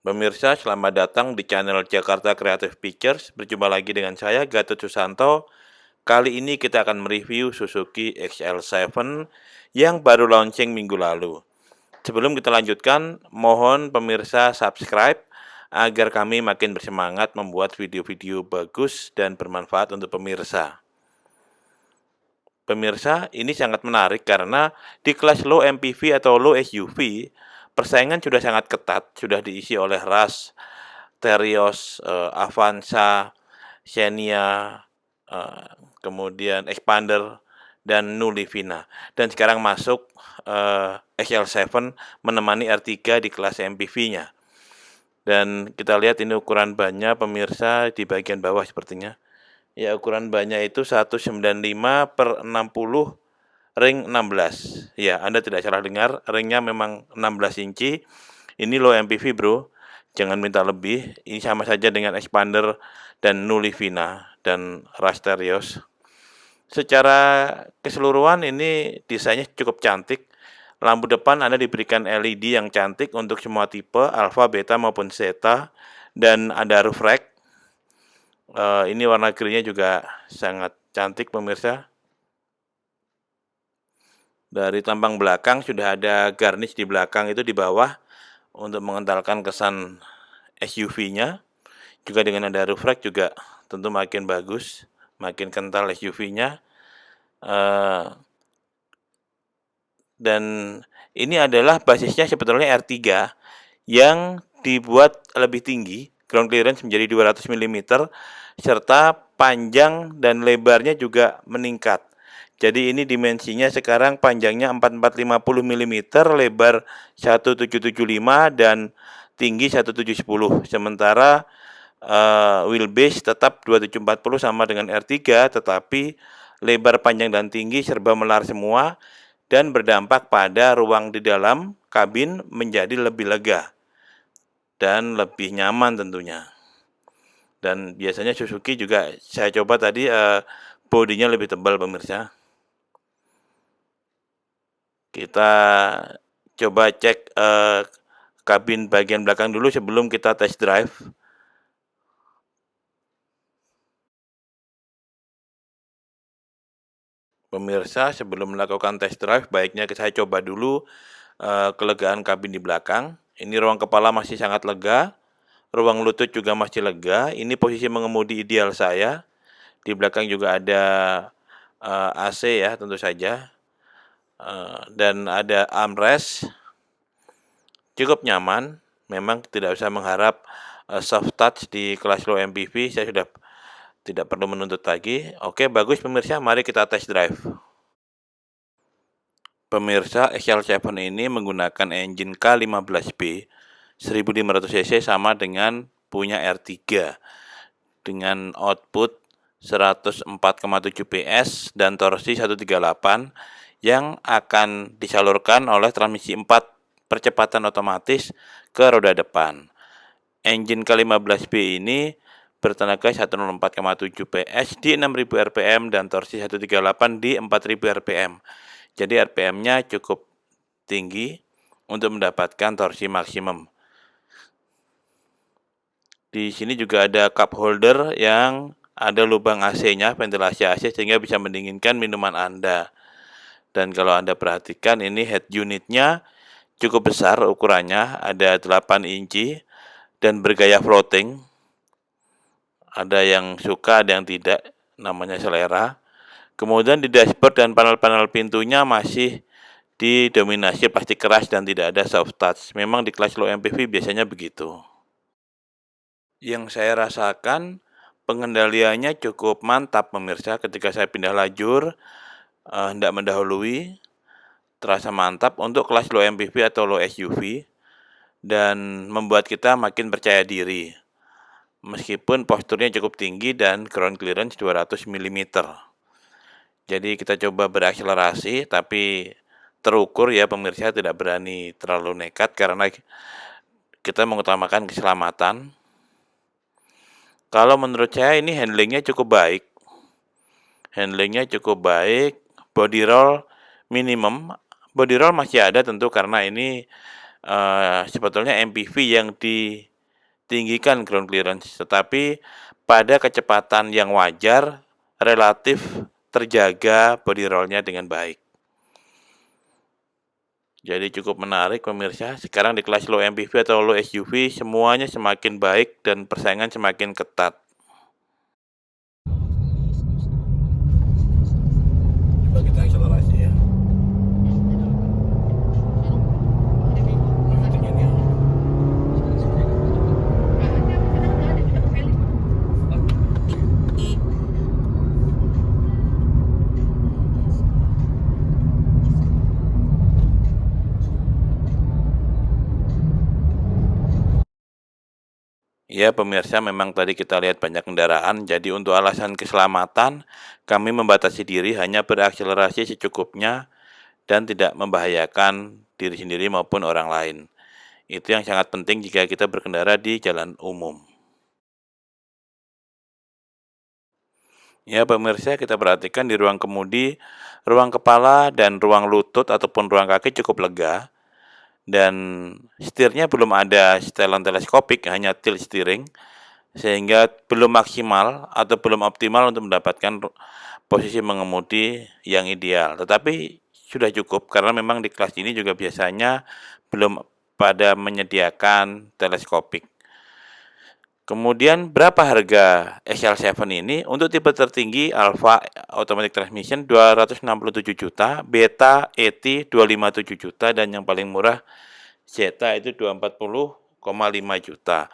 Pemirsa, selamat datang di channel Jakarta Creative Pictures. Berjumpa lagi dengan saya, Gatot Susanto. Kali ini kita akan mereview Suzuki XL7 yang baru launching minggu lalu. Sebelum kita lanjutkan, mohon pemirsa subscribe agar kami makin bersemangat membuat video-video bagus dan bermanfaat untuk pemirsa. Pemirsa, ini sangat menarik karena di kelas low MPV atau low SUV, persaingan sudah sangat ketat, sudah diisi oleh Rush, Terios, Avanza, Xenia, kemudian Expander, dan Nulivina. Dan sekarang masuk XL7 menemani R3 di kelas MPV-nya. Dan kita lihat ini ukuran bannya pemirsa di bagian bawah sepertinya. Ya, ukuran bannya itu 195/60 ring 16. Ya, Anda tidak salah dengar, ringnya memang 16 inci. Ini low MPV, bro. Jangan minta lebih. Ini sama saja dengan Expander dan Nulivina dan Rasterios. Secara keseluruhan ini desainnya cukup cantik. Lampu depan Anda diberikan LED yang cantik untuk semua tipe, alpha, beta maupun zeta, dan ada roof rack. Ini warna grillnya juga sangat cantik pemirsa. Dari tampang belakang sudah ada garnish di belakang itu di bawah untuk mengentalkan kesan SUV-nya. Juga dengan ada roof rack juga tentu makin bagus, makin kental SUV-nya. Dan ini adalah basisnya sebetulnya R3 yang dibuat lebih tinggi, ground clearance menjadi 200 mm, serta panjang dan lebarnya juga meningkat. Jadi ini dimensinya sekarang panjangnya 4450 mm, lebar 1775 dan tinggi 1710. Sementara wheelbase tetap 2740 sama dengan R3, tetapi lebar, panjang, dan tinggi serba melar semua dan berdampak pada ruang di dalam kabin menjadi lebih lega dan lebih nyaman tentunya. Dan biasanya Suzuki juga saya coba tadi bodinya lebih tebal pemirsa. Kita coba cek kabin bagian belakang dulu sebelum kita test drive. Pemirsa, sebelum melakukan test drive, baiknya saya coba dulu kelegaan kabin di belakang. Ini ruang kepala masih sangat lega, ruang lutut juga masih lega. Ini posisi mengemudi ideal saya. Di belakang juga ada AC ya tentu saja, dan ada armrest, cukup nyaman. Memang tidak usah mengharap soft touch di kelas low MPV, saya sudah tidak perlu menuntut lagi. Oke, bagus pemirsa, mari kita test drive. Pemirsa, XL7 ini menggunakan engine K15B 1500 cc sama dengan punya R3 dengan output 104,7 PS dan torsi 138 yang akan disalurkan oleh transmisi 4 percepatan otomatis ke roda depan. Engine K15B ini bertenaga 104,7 PS di 6000 rpm dan torsi 138 di 4000 rpm. Jadi RPM-nya cukup tinggi untuk mendapatkan torsi maksimum. Di sini juga ada cup holder yang ada lubang AC-nya, ventilasi AC sehingga bisa mendinginkan minuman Anda. Dan kalau Anda perhatikan ini head unitnya cukup besar ukurannya, ada 8 inci dan bergaya floating. Ada yang suka, ada yang tidak, namanya selera. Kemudian di dashboard dan panel-panel pintunya masih didominasi plastik keras dan tidak ada soft touch. Memang di kelas low MPV biasanya begitu. Yang saya rasakan pengendaliannya cukup mantap pemirsa. Ketika saya pindah lajur, hendak mendahului, terasa mantap untuk kelas low MPV atau low SUV dan membuat kita makin percaya diri. Meskipun posturnya cukup tinggi dan ground clearance 200 mm. Jadi kita coba berakselerasi tapi terukur ya pemirsa, tidak berani terlalu nekat karena kita mengutamakan keselamatan. Kalau menurut saya ini handlingnya cukup baik. Body roll minimum. Body roll masih ada tentu karena ini sebetulnya MPV yang tinggikan ground clearance, tetapi pada kecepatan yang wajar, relatif terjaga body roll-nya dengan baik. Jadi cukup menarik pemirsa, sekarang di kelas low MPV atau low SUV semuanya semakin baik dan persaingan semakin ketat. Coba kita akselerasi ya. Ya pemirsa, memang tadi kita lihat banyak kendaraan, jadi untuk alasan keselamatan, kami membatasi diri hanya berakselerasi secukupnya dan tidak membahayakan diri sendiri maupun orang lain. Itu yang sangat penting jika kita berkendara di jalan umum. Ya pemirsa, kita perhatikan di ruang kemudi, ruang kepala dan ruang lutut ataupun ruang kaki cukup lega, dan setirnya belum ada setelan teleskopik, hanya tilt steering, sehingga belum maksimal atau belum optimal untuk mendapatkan posisi mengemudi yang ideal. Tetapi sudah cukup karena memang di kelas ini juga biasanya belum pada menyediakan teleskopik. Kemudian berapa harga XL7 ini? Untuk tipe tertinggi Alfa Automatic Transmission 267 juta, Beta ET 257 juta, dan yang paling murah Zeta itu 240,5 juta.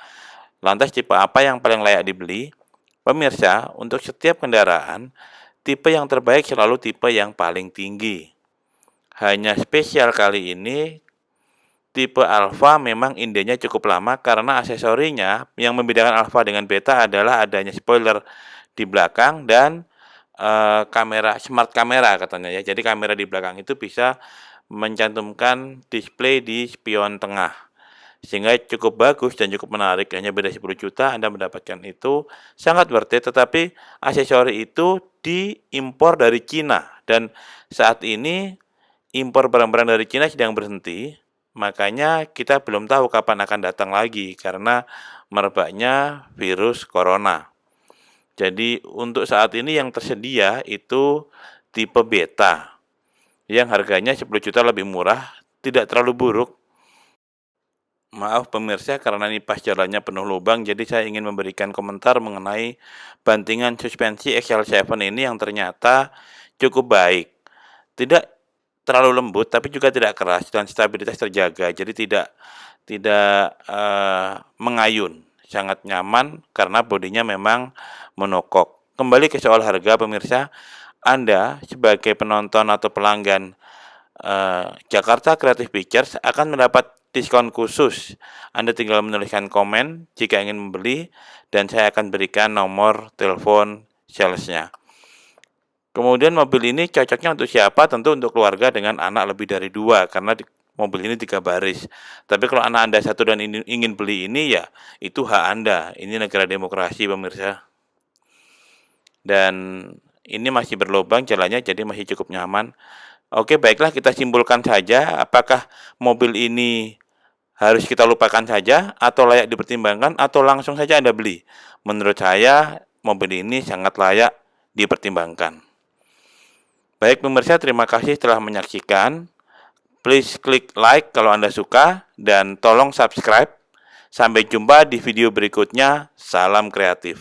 Lantas tipe apa yang paling layak dibeli? Pemirsa, untuk setiap kendaraan, tipe yang terbaik selalu tipe yang paling tinggi. Hanya spesial kali ini, tipe Alfa memang indenya cukup lama karena aksesorinya yang membedakan Alfa dengan Beta adalah adanya spoiler di belakang dan kamera, smart kamera katanya ya. Jadi kamera di belakang itu bisa mencantumkan display di spion tengah, sehingga cukup bagus dan cukup menarik. Hanya beda 10 juta Anda mendapatkan itu, sangat worth it. Tetapi aksesori itu diimpor dari Cina, dan saat ini impor barang-barang dari Cina sedang berhenti. Makanya kita belum tahu kapan akan datang lagi karena merebaknya virus corona. Jadi untuk saat ini yang tersedia itu tipe beta yang harganya 10 juta lebih murah, tidak terlalu buruk. Maaf pemirsa, karena ini pas jalannya penuh lubang, jadi saya ingin memberikan komentar mengenai bantingan suspensi XL7 ini yang ternyata cukup baik. Tidak terlalu lembut, tapi juga tidak keras, dan stabilitas terjaga. Jadi tidak mengayun, sangat nyaman karena bodinya memang monokok. Kembali ke soal harga pemirsa, Anda sebagai penonton atau pelanggan Jakarta Creative Pictures akan mendapat diskon khusus. Anda tinggal menuliskan komen jika ingin membeli, dan saya akan berikan nomor telepon salesnya. Kemudian mobil ini cocoknya untuk siapa? Tentu untuk keluarga dengan anak lebih dari 2, karena mobil ini 3 baris. Tapi kalau anak Anda 1 dan ingin beli ini, ya itu hak Anda. Ini negara demokrasi pemirsa. Dan ini masih berlubang jalannya, jadi masih cukup nyaman. Oke, baiklah, kita simpulkan saja, apakah mobil ini harus kita lupakan saja, atau layak dipertimbangkan, atau langsung saja Anda beli? Menurut saya, mobil ini sangat layak dipertimbangkan. Baik pemirsa, terima kasih telah menyaksikan. Please klik like kalau Anda suka, dan tolong subscribe. Sampai jumpa di video berikutnya. Salam kreatif.